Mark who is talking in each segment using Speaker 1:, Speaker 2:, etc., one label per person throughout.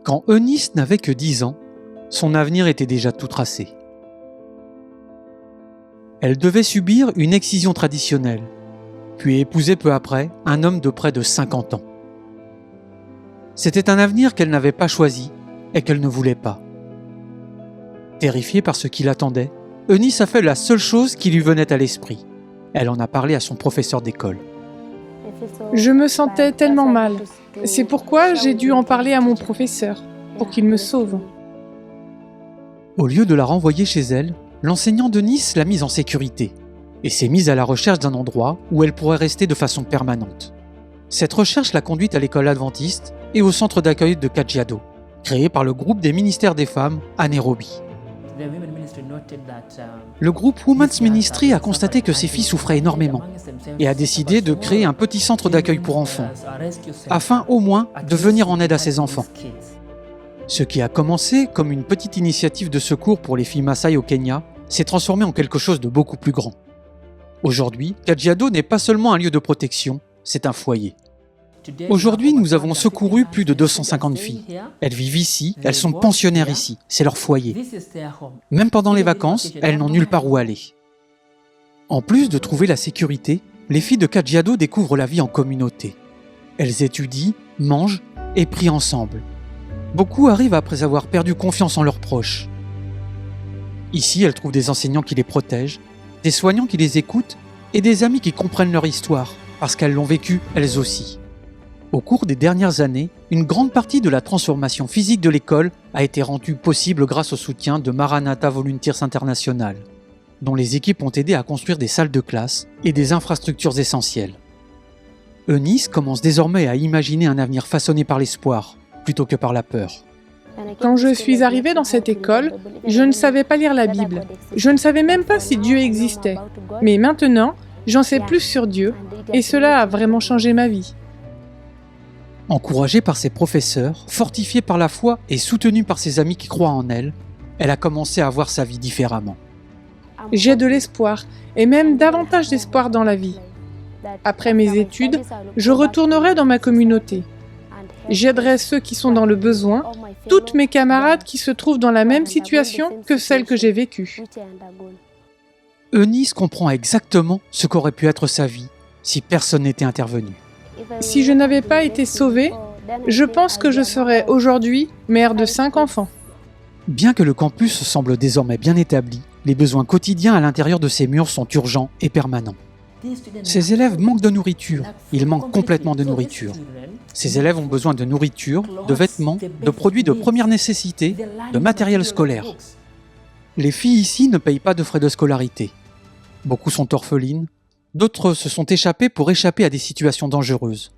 Speaker 1: Quand Eunice n'avait que 10 ans, son avenir était déjà tout tracé. Elle devait subir une excision traditionnelle, puis épouser peu après un homme de près de 50 ans. C'était un avenir qu'elle n'avait pas choisi et qu'elle ne voulait pas. Terrifiée par ce qui l'attendait, Eunice a fait la seule chose qui lui venait à l'esprit. Elle en a parlé à son professeur d'école.
Speaker 2: Je me sentais tellement mal. C'est pourquoi j'ai dû en parler à mon professeur, pour qu'il me sauve.
Speaker 1: Au lieu de la renvoyer chez elle, l'enseignant de Nice l'a mise en sécurité et s'est mise à la recherche d'un endroit où elle pourrait rester de façon permanente. Cette recherche l'a conduite à l'école adventiste et au centre d'accueil de Kajiado, créé par le groupe des ministères des femmes à Nairobi. Le groupe Women's Ministry a constaté que ces filles souffraient énormément et a décidé de créer un petit centre d'accueil pour enfants, afin au moins de venir en aide à ces enfants. Ce qui a commencé comme une petite initiative de secours pour les filles Maasai au Kenya s'est transformé en quelque chose de beaucoup plus grand. Aujourd'hui, Kajiado n'est pas seulement un lieu de protection, c'est un foyer. Aujourd'hui, nous avons secouru plus de 250 filles. Elles vivent ici, elles sont pensionnaires ici, c'est leur foyer. Même pendant les vacances, elles n'ont nulle part où aller. En plus de trouver la sécurité, les filles de Kajiado découvrent la vie en communauté. Elles étudient, mangent et prient ensemble. Beaucoup arrivent après avoir perdu confiance en leurs proches. Ici, elles trouvent des enseignants qui les protègent, des soignants qui les écoutent et des amis qui comprennent leur histoire, parce qu'elles l'ont vécue elles aussi. Au cours des dernières années, une grande partie de la transformation physique de l'école a été rendue possible grâce au soutien de Maranatha Volunteers International, dont les équipes ont aidé à construire des salles de classe et des infrastructures essentielles. Eunice commence désormais à imaginer un avenir façonné par l'espoir, plutôt que par la peur.
Speaker 2: Quand je suis arrivée dans cette école, je ne savais pas lire la Bible. Je ne savais même pas si Dieu existait. Mais maintenant, j'en sais plus sur Dieu, et cela a vraiment changé ma vie.
Speaker 1: Encouragée par ses professeurs, fortifiée par la foi et soutenue par ses amis qui croient en elle, elle a commencé à voir sa vie différemment.
Speaker 2: J'ai de l'espoir, et même davantage d'espoir dans la vie. Après mes études, je retournerai dans ma communauté. J'aiderai ceux qui sont dans le besoin, toutes mes camarades qui se trouvent dans la même situation que celle que j'ai vécue.
Speaker 1: Eunice comprend exactement ce qu'aurait pu être sa vie si personne n'était intervenu.
Speaker 2: Si je n'avais pas été sauvée, je pense que je serais aujourd'hui mère de 5 enfants.
Speaker 1: Bien que le campus semble désormais bien établi, les besoins quotidiens à l'intérieur de ces murs sont urgents et permanents. Ces élèves manquent de nourriture, ils manquent complètement de nourriture. Ces élèves ont besoin de nourriture, de vêtements, de produits de première nécessité, de matériel scolaire. Les filles ici ne payent pas de frais de scolarité. Beaucoup sont orphelines, d'autres se sont échappées pour échapper à des situations dangereuses.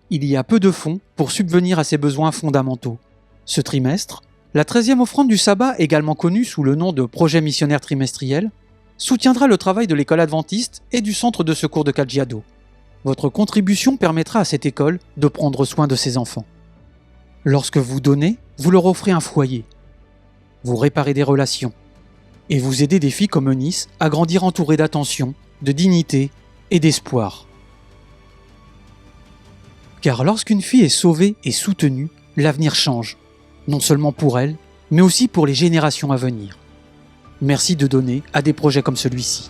Speaker 1: Il y a peu de fonds pour subvenir à ces besoins fondamentaux. Ce trimestre, la 13e offrande du sabbat, également connue sous le nom de projet missionnaire trimestriel, soutiendra le travail de l'école adventiste et du centre de secours de Kajiado. Votre contribution permettra à cette école de prendre soin de ses enfants. Lorsque vous donnez, vous leur offrez un foyer. Vous réparez des relations. Et vous aidez des filles comme Eunice à grandir entourées d'attention, de dignité et d'espoir. Car lorsqu'une fille est sauvée et soutenue, l'avenir change, non seulement pour elle, mais aussi pour les générations à venir. Merci de donner à des projets comme celui-ci.